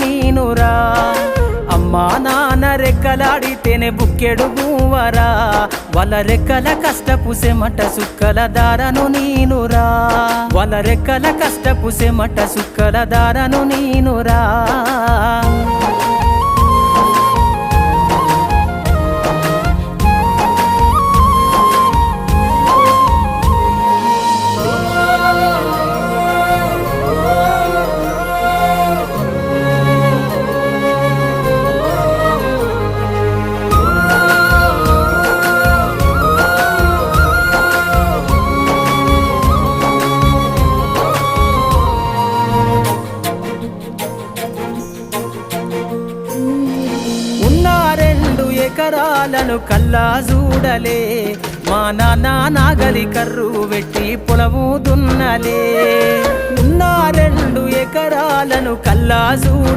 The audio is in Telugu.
నీనురా అమ్మా నాన్న రెక్కలాడితేనే బుక్కెడు మూవరా వాళ్ళ రెక్కల కష్టపు సెమట సుక్కల దారను నీనురా వాళ్ళ రెక్కల కష్టపు సెమట సుక్కల దారను నీనురా ఎకరాలను కల్లా చూడలే మా నాన్న నాగలి కర్రు వెట్టి పొలము దున్నలే ఉన్న 2 ఎకరాలను కల్లా చూడ